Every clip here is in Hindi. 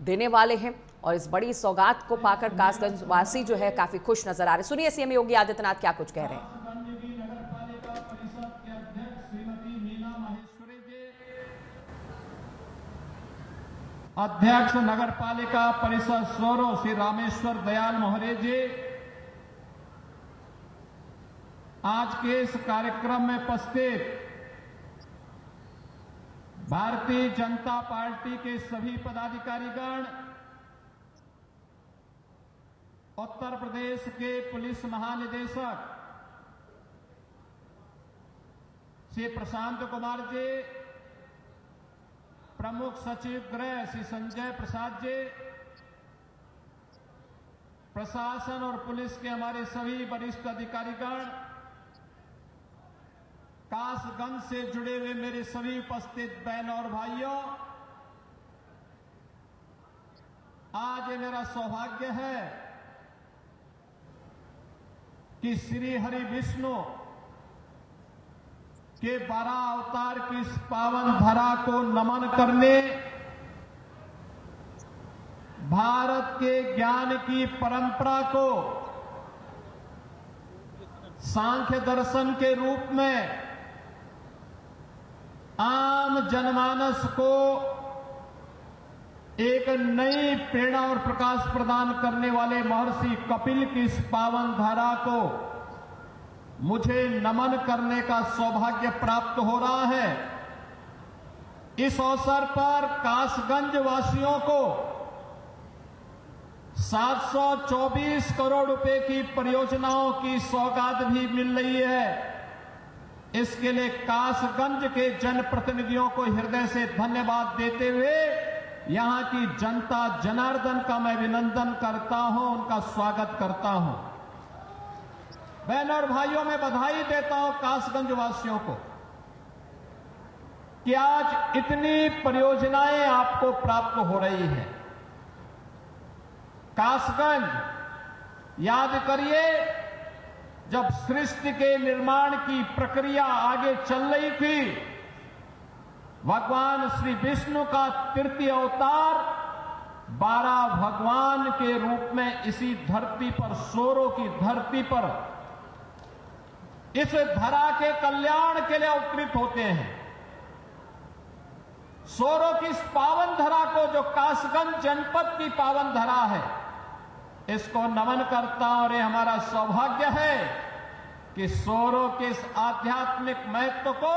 देने वाले हैं और इस बड़ी सौगात को पाकर कासगंज वासी जो है काफी खुश नजर आ रहे। सुनिए सीएम योगी आदित्यनाथ क्या कुछ कह रहे हैं। अध्यक्ष नगर पालिका परिषद स्वरो श्री रामेश्वर दयाल मोहरे जी आज के इस कार्यक्रम में उपस्थित भारतीय जनता पार्टी के सभी पदाधिकारीगण, उत्तर प्रदेश के पुलिस महानिदेशक श्री प्रशांत कुमार जी, प्रमुख सचिव गृह श्री संजय प्रसाद जी, प्रशासन और पुलिस के हमारे सभी वरिष्ठ अधिकारीगण, कासगंज से जुड़े हुए मेरे सभी उपस्थित बहनों और भाइयों, आज ये मेरा सौभाग्य है कि श्री हरि विष्णु के 12 अवतार की इस पावन धरा को नमन करने, भारत के ज्ञान की परंपरा को सांख्य दर्शन के रूप में आम जनमानस को एक नई प्रेरणा और प्रकाश प्रदान करने वाले महर्षि कपिल की इस पावन धारा को मुझे नमन करने का सौभाग्य प्राप्त हो रहा है। इस अवसर पर कासगंज वासियों को 724 करोड़ रुपए की परियोजनाओं की सौगात भी मिल रही है। इसके लिए कासगंज के जनप्रतिनिधियों को हृदय से धन्यवाद देते हुए यहां की जनता जनार्दन का मैं अभिनंदन करता हूं, उनका स्वागत करता हूं। बहनों और भाइयों, मैं बधाई देता हूं कासगंज वासियों को कि आज इतनी परियोजनाएं आपको प्राप्त हो रही हैं। कासगंज याद करिए, जब सृष्टि के निर्माण की प्रक्रिया आगे चल रही थी, भगवान श्री विष्णु का तृतीय अवतार 12 भगवान के रूप में इसी धरती पर, सोरों की धरती पर, इस धरा के कल्याण के लिए अवतरित होते हैं। सोरों की इस पावन धरा को, जो कासगंज जनपद की पावन धरा है, इसको नमन करता हूं। और ये हमारा सौभाग्य है कि सोरों के इस आध्यात्मिक महत्व को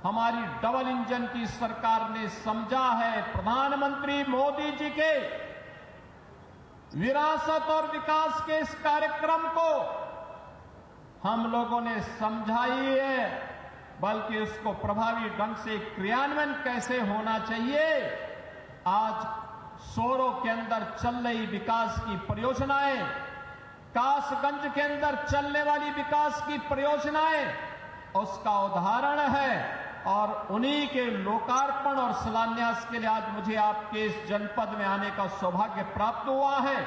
हमारी डबल इंजन की सरकार ने समझा है। प्रधानमंत्री मोदी जी के विरासत और विकास के इस कार्यक्रम को हम लोगों ने समझा ही है, बल्कि उसको प्रभावी ढंग से क्रियान्वयन कैसे होना चाहिए, आज सोरों के अंदर चल रही विकास की परियोजनाएं, कासगंज के अंदर चलने वाली विकास की परियोजनाएं उसका उदाहरण है। और उन्हीं के लोकार्पण और शिलान्यास के लिए आज मुझे आपके इस जनपद में आने का सौभाग्य प्राप्त हुआ है।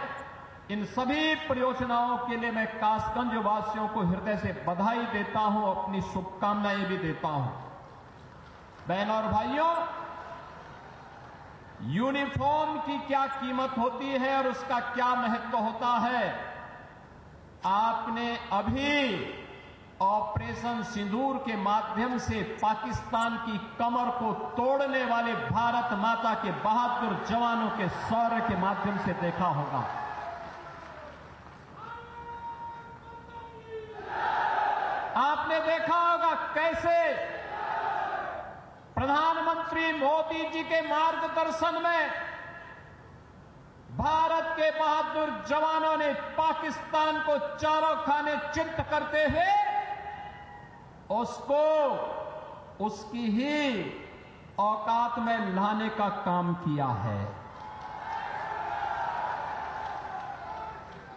इन सभी परियोजनाओं के लिए मैं कासगंज वासियों को हृदय से बधाई देता हूं, अपनी शुभकामनाएं भी देता हूं। बहनों और भाइयों, यूनिफॉर्म की क्या कीमत होती है और उसका क्या महत्व होता है, आपने अभी ऑपरेशन सिंदूर के माध्यम से पाकिस्तान की कमर को तोड़ने वाले भारत माता के बहादुर जवानों के शौर्य के माध्यम से देखा होगा। आपने देखा होगा कैसे प्रधानमंत्री मोदी जी के मार्गदर्शन में भारत के बहादुर जवानों ने पाकिस्तान को चारों खाने चित्त करते हुए उसको उसकी ही औकात में लाने का काम किया है।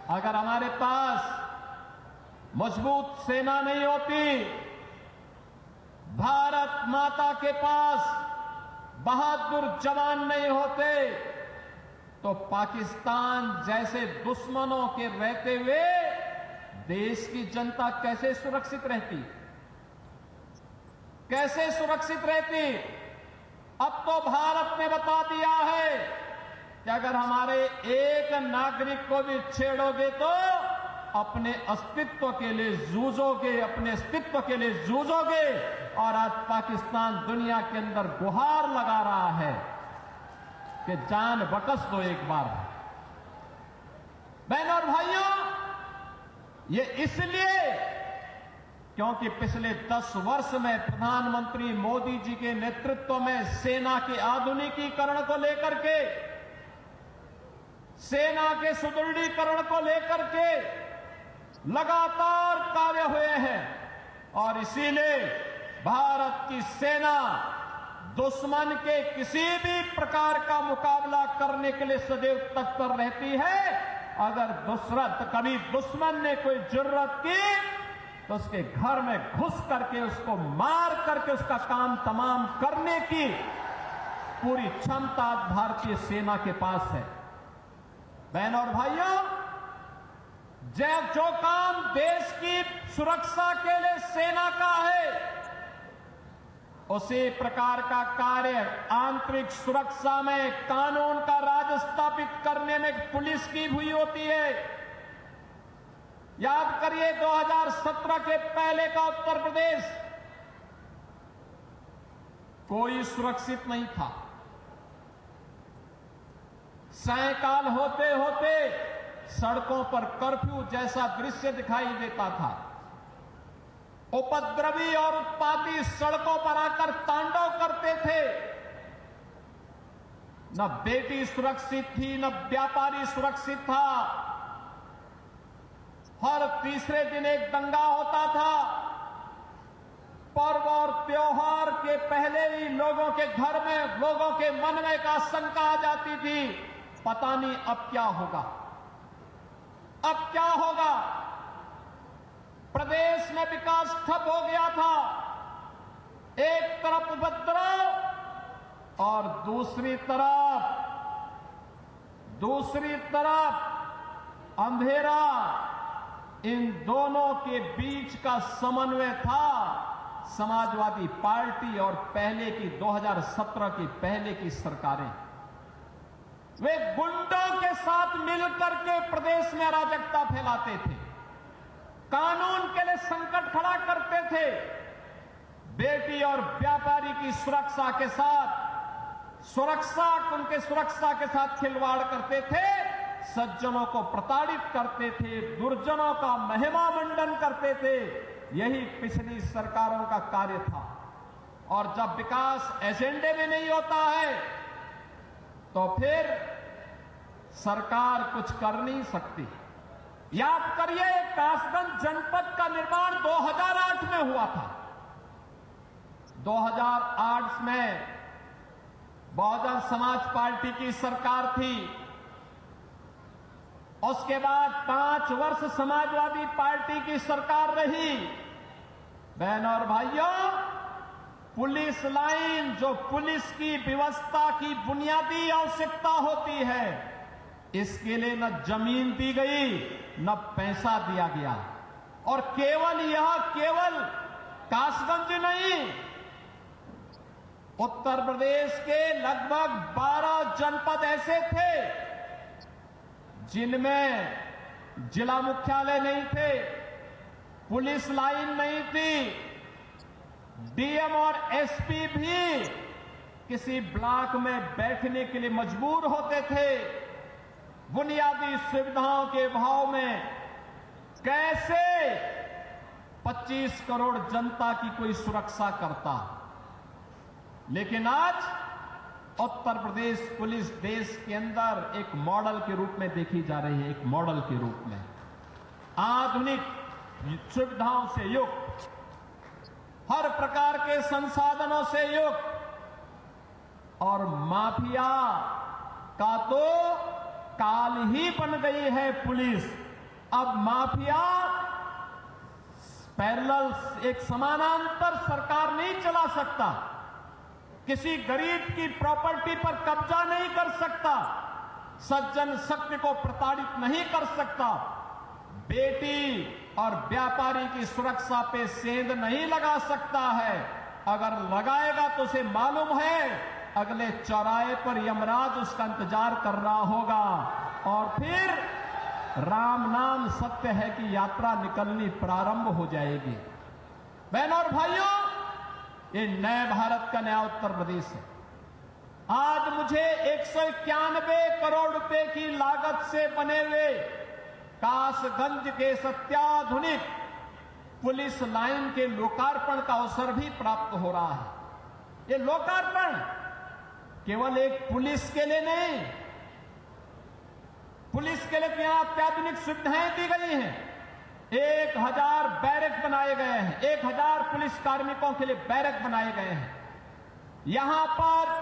अगर हमारे पास मजबूत सेना नहीं होती, भारत माता के पास बहादुर जवान नहीं होते, तो पाकिस्तान जैसे दुश्मनों के रहते हुए देश की जनता कैसे सुरक्षित रहती, कैसे सुरक्षित रहती। अब तो भारत ने बता दिया है कि अगर हमारे एक नागरिक को भी छेड़ोगे तो अपने अस्तित्व के लिए जूझोगे, अपने अस्तित्व के लिए जूझोगे। और आज पाकिस्तान दुनिया के अंदर गुहार लगा रहा है कि जान बकस दो एक बार। बहनों और भाइयों, ये इसलिए क्योंकि पिछले 10 वर्ष में प्रधानमंत्री मोदी जी के नेतृत्व में सेना के आधुनिकीकरण को लेकर के, सेना के सुदृढ़ीकरण को लेकर के लगातार कार्य हुए हैं। और इसीलिए भारत की सेना दुश्मन के किसी भी प्रकार का मुकाबला करने के लिए सदैव तत्पर रहती है। अगर कभी दुश्मन ने कोई जरूरत की तो उसके घर में घुस करके उसको मार करके उसका काम तमाम करने की पूरी क्षमता भारतीय सेना के पास है। बहनों और भाइयों, जो काम देश की सुरक्षा के लिए सेना का है, उसी प्रकार का कार्य आंतरिक सुरक्षा में कानून का राज स्थापित करने में पुलिस की हुई होती है। याद करिए 2017 के पहले का उत्तर प्रदेश कोई सुरक्षित नहीं था। सायंकाल होते होते सड़कों पर कर्फ्यू जैसा दृश्य दिखाई देता था। उपद्रवी और उत्पाती सड़कों पर आकर तांडव करते थे। न बेटी सुरक्षित थी, न व्यापारी सुरक्षित था। हर तीसरे दिन एक दंगा होता था। पर्व और त्योहार के पहले ही लोगों के घर में, लोगों के मन में एक आशंका आ जाती थी, पता नहीं अब क्या होगा, अब क्या होगा। प्रदेश में विकास ठप हो गया था। एक तरफ उपद्रव और दूसरी तरफ अंधेरा। इन दोनों के बीच का समन्वय था समाजवादी पार्टी और पहले की 2017 की पहले की सरकारें। वे गुंडों के साथ मिलकर के प्रदेश में अराजकता फैलाते थे, कानून के लिए संकट खड़ा करते थे। बेटी और व्यापारी की सुरक्षा के साथ उनके सुरक्षा के साथ खिलवाड़ करते थे, सज्जनों को प्रताड़ित करते थे, दुर्जनों का महिमा मंडन करते थे। यही पिछली सरकारों का कार्य था। और जब विकास एजेंडे में नहीं होता है तो फिर सरकार कुछ कर नहीं सकती। याद करिए, कासगंज जनपद का निर्माण 2008 में हुआ था। 2008 में बहुजन समाज पार्टी की सरकार थी। उसके बाद 5 वर्ष समाजवादी पार्टी की सरकार रही। बहनों और भाइयों, पुलिस लाइन, जो पुलिस की व्यवस्था की बुनियादी आवश्यकता होती है, इसके लिए न जमीन दी गई, न पैसा दिया गया। और केवल कासगंज नहीं, उत्तर प्रदेश के लगभग 12 जनपद ऐसे थे जिनमें जिला मुख्यालय नहीं थे, पुलिस लाइन नहीं थी। डीएम और एसपी भी किसी ब्लॉक में बैठने के लिए मजबूर होते थे। बुनियादी सुविधाओं के अभाव में कैसे 25 करोड़ जनता की कोई सुरक्षा करता। लेकिन आज उत्तर प्रदेश पुलिस देश के अंदर एक मॉडल के रूप में देखी जा रही है, एक मॉडल के रूप में आधुनिक सुविधाओं से युक्त, हर प्रकार के संसाधनों से युक्त। और माफिया का तो काल ही बन गई है पुलिस। अब माफिया पैरेलल, एक समानांतर सरकार नहीं चला सकता, किसी गरीब की प्रॉपर्टी पर कब्जा नहीं कर सकता, सज्जन शक्ति को प्रताड़ित नहीं कर सकता, बेटी और व्यापारी की सुरक्षा पे सेंध नहीं लगा सकता है। अगर लगाएगा तो उसे मालूम है अगले चौराहे पर यमराज उसका इंतजार कर रहा होगा और फिर राम नाम सत्य है कि यात्रा निकलनी प्रारंभ हो जाएगी। बहनों और भाइयों, ये नए भारत का नया उत्तर प्रदेश है। आज मुझे 191 करोड़ रुपए की लागत से बने हुए कासगंज के अत्याधुनिक पुलिस लाइन के लोकार्पण का अवसर भी प्राप्त हो रहा है। ये लोकार्पण केवल एक पुलिस के लिए नहीं, पुलिस के लिए यहां अत्याधुनिक सुविधाएं दी गई हैं। 1000 बैरक बनाए गए हैं, 1000 पुलिस कार्मिकों के लिए बैरक बनाए गए हैं। यहां पर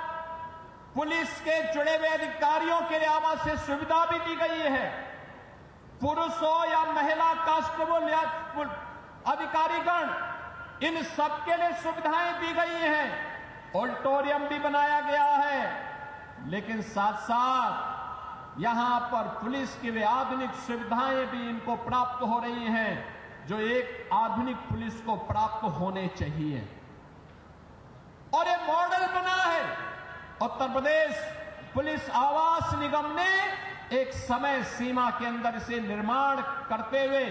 पुलिस के जुड़े हुए अधिकारियों के लिए आवासीय सुविधा भी दी गई है। पुरुष हो या महिला कांस्टेबल या अधिकारीगण, इन सबके लिए सुविधाएं दी गई हैं। ऑडिटोरियम भी बनाया गया है, लेकिन साथ साथ यहां पर पुलिस की वे आधुनिक सुविधाएं भी इनको प्राप्त हो रही हैं जो एक आधुनिक पुलिस को प्राप्त होने चाहिए। और ये मॉडल बना है। उत्तर प्रदेश पुलिस आवास निगम ने एक समय सीमा के अंदर इसे निर्माण करते हुए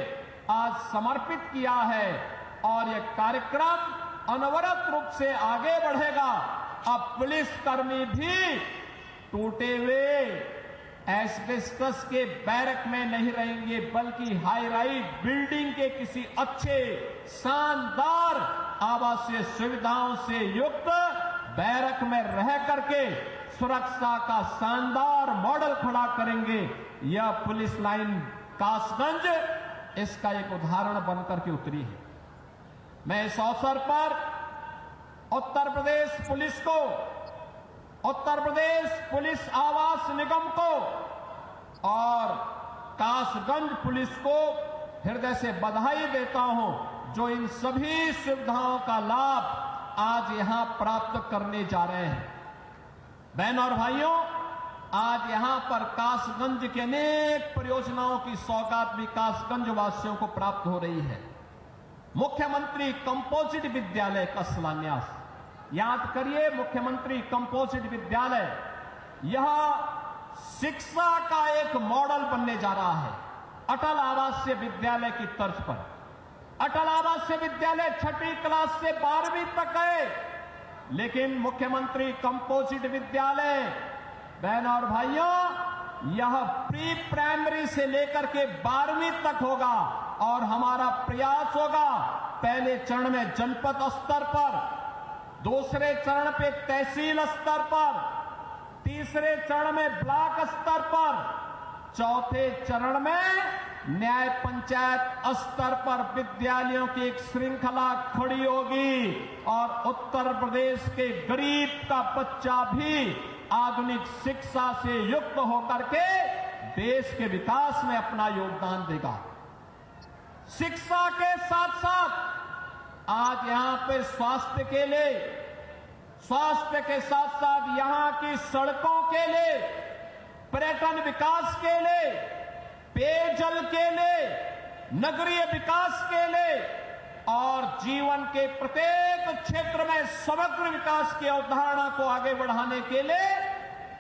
आज समर्पित किया है और यह कार्यक्रम अनवरत रूप से आगे बढ़ेगा। अब पुलिसकर्मी भी टूटे हुए एस्बेस्टस के बैरक में नहीं रहेंगे, बल्कि हाई राइज बिल्डिंग के किसी अच्छे शानदार आवासीय सुविधाओं से युक्त बैरक में रह करके सुरक्षा का शानदार मॉडल खड़ा करेंगे। यह पुलिस लाइन कासगंज इसका एक उदाहरण बनकर के उतरी है। मैं इस अवसर पर उत्तर प्रदेश पुलिस को, उत्तर प्रदेश पुलिस आवास निगम को और कासगंज पुलिस को हृदय से बधाई देता हूं, जो इन सभी सुविधाओं का लाभ आज यहां प्राप्त करने जा रहे हैं। बहनों और भाइयों, आज यहां पर कासगंज के अनेक परियोजनाओं की सौगात भी कासगंज वासियों को प्राप्त हो रही है। मुख्यमंत्री कंपोजिट विद्यालय का शिलान्यास, याद करिए, मुख्यमंत्री कंपोजिट विद्यालय, यह शिक्षा का एक मॉडल बनने जा रहा है अटल आवासीय विद्यालय की तर्ज पर। अटल आवासीय विद्यालय 6वीं क्लास से 12वीं तक है, लेकिन मुख्यमंत्री कंपोजिट विद्यालय, बहनों और भाइयों, यह प्री प्राइमरी से लेकर के 12वीं तक होगा और हमारा प्रयास होगा पहले चरण में जनपद स्तर पर, दूसरे चरण पे तहसील स्तर पर, तीसरे चरण में ब्लॉक स्तर पर, चौथे चरण में न्याय पंचायत स्तर पर विद्यालयों की एक श्रृंखला खड़ी होगी और उत्तर प्रदेश के गरीब का बच्चा भी आधुनिक शिक्षा से युक्त होकर के देश के विकास में अपना योगदान देगा। शिक्षा के साथ साथ आज यहां पे स्वास्थ्य के लिए, स्वास्थ्य के साथ साथ यहां की सड़कों के लिए, पर्यटन विकास के लिए, पेयजल के लिए, नगरीय विकास के लिए और जीवन के प्रत्येक क्षेत्र में समग्र विकास की अवधारणा को आगे बढ़ाने के लिए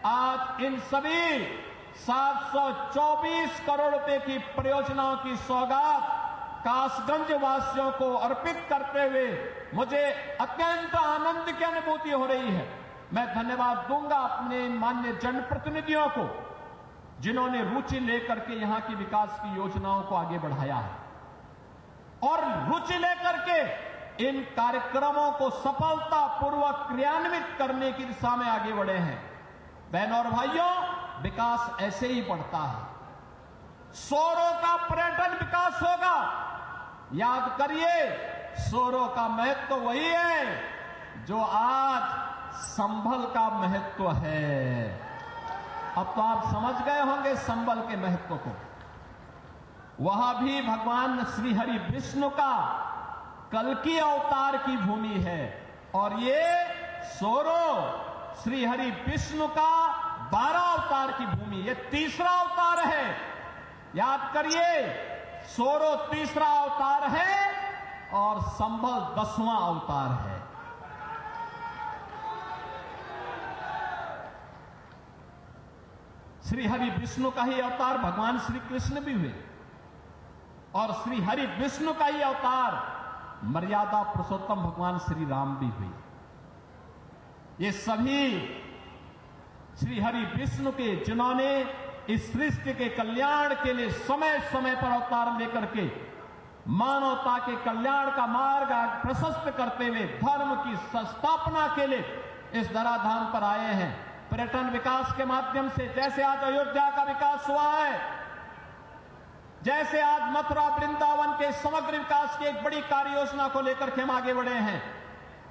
आज इन सभी 724 करोड़ रुपए की परियोजनाओं की सौगात कासगंज वासियों को अर्पित करते हुए मुझे अत्यंत आनंद की अनुभूति हो रही है। मैं धन्यवाद दूंगा अपने माननीय जनप्रतिनिधियों को, जिन्होंने रुचि लेकर के यहां की विकास की योजनाओं को आगे बढ़ाया है और रुचि लेकर के इन कार्यक्रमों को सफलतापूर्वक क्रियान्वित करने की दिशा में आगे बढ़े हैं। बहनों और भाइयों, विकास ऐसे ही बढ़ता है। शोरों का पर्यटन विकास होगा। याद करिए, शोरों का महत्व वही है जो आज संभल का महत्व है। अब तो आप समझ गए होंगे संभल के महत्व को। वह भी भगवान श्री हरि विष्णु का कल्कि अवतार की भूमि है और ये सोरो श्री हरि विष्णु का 12 अवतार की भूमि, ये तीसरा अवतार है। याद करिए, सोरो तीसरा अवतार है और संभल 10वां अवतार है। श्री हरि विष्णु का ही अवतार भगवान श्री कृष्ण भी हुए और श्री हरि विष्णु का ही अवतार मर्यादा पुरुषोत्तम भगवान श्री राम भी हुए। ये सभी श्री हरि विष्णु के जिन्होंने इस सृष्टि के कल्याण के लिए समय समय पर अवतार लेकर के मानवता के कल्याण का मार्ग प्रशस्त करते हुए धर्म की संस्थापना के लिए इस धराधाम पर आए हैं। पर्यटन विकास के माध्यम से जैसे आज अयोध्या का विकास हुआ है, जैसे आज मथुरा वृंदावन के समग्र विकास की एक बड़ी कार्य योजना को लेकर के हम आगे बढ़े हैं,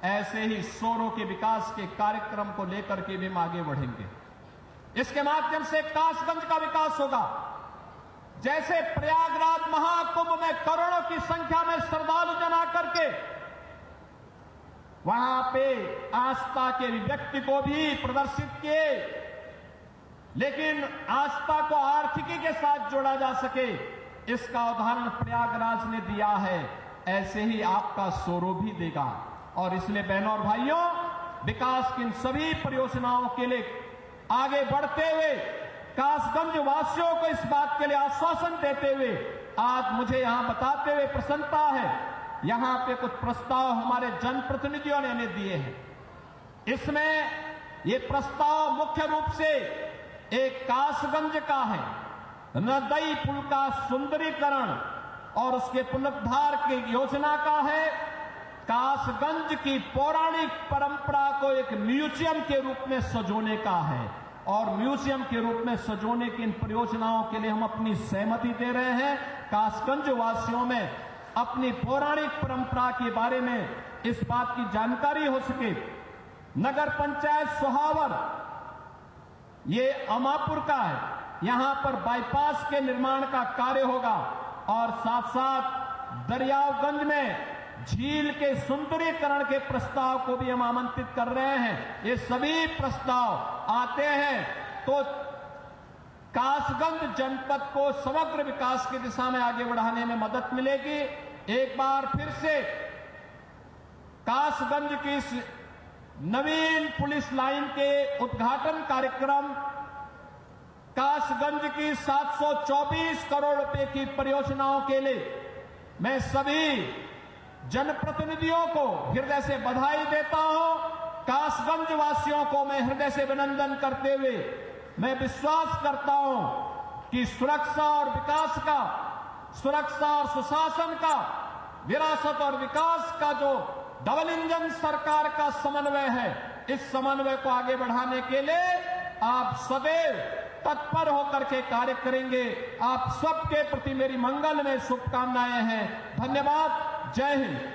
ऐसे ही सोरों के विकास के कार्यक्रम को लेकर के भी हम आगे बढ़ेंगे। इसके माध्यम से कासगंज का विकास होगा। जैसे प्रयागराज महाकुंभ में करोड़ों की संख्या में श्रद्धालु जन आकर के वहां पे आस्था के अभिव्यक्ति को भी प्रदर्शित किए, लेकिन आस्था को आर्थिकी के साथ जोड़ा जा सके, इसका उदाहरण प्रयागराज ने दिया है। ऐसे ही आपका सोरो भी देगा। और इसलिए बहनों और भाइयों, विकास की इन सभी परियोजनाओं के लिए आगे बढ़ते हुए कासगंज वासियों को इस बात के लिए आश्वासन देते हुए आज मुझे यहां बताते हुए प्रसन्नता है, यहां पे कुछ प्रस्ताव हमारे जनप्रतिनिधियों ने हमें दिए हैं। इसमें ये प्रस्ताव मुख्य रूप से एक कासगंज का है, नदई पुल का सुंदरीकरण और उसके पुनरुद्धार की योजना का है, कासगंज की पौराणिक परंपरा को एक म्यूजियम के रूप में सजोने का है। और म्यूजियम के रूप में सजोने की इन परियोजनाओं के लिए हम अपनी सहमति दे रहे हैं। कासगंज वासियों में अपनी पौराणिक परंपरा के बारे में इस बात की जानकारी हो सके। नगर पंचायत सोहावर ये अमापुर का है, यहां पर बाईपास के निर्माण का कार्य होगा और साथ साथ दरियागंज में झील के सुंदरीकरण के प्रस्ताव को भी हम आमंत्रित कर रहे हैं। ये सभी प्रस्ताव आते हैं तो कासगंज जनपद को समग्र विकास की दिशा में आगे बढ़ाने में मदद मिलेगी। एक बार फिर से कासगंज की इस नवीन पुलिस लाइन के उद्घाटन कार्यक्रम, कासगंज की 724 करोड़ रुपए की परियोजनाओं के लिए मैं सभी जनप्रतिनिधियों को हृदय से बधाई देता हूं। कासगंज वासियों को मैं हृदय से अभिनंदन करते हुए मैं विश्वास करता हूं कि सुरक्षा और विकास का, सुरक्षा और सुशासन का, विरासत और विकास का जो डबल इंजन सरकार का समन्वय है, इस समन्वय को आगे बढ़ाने के लिए आप सदैव तत्पर होकर के कार्य करेंगे। आप सबके प्रति मेरी मंगलमय शुभकामनाएं हैं। धन्यवाद। जय हिंद।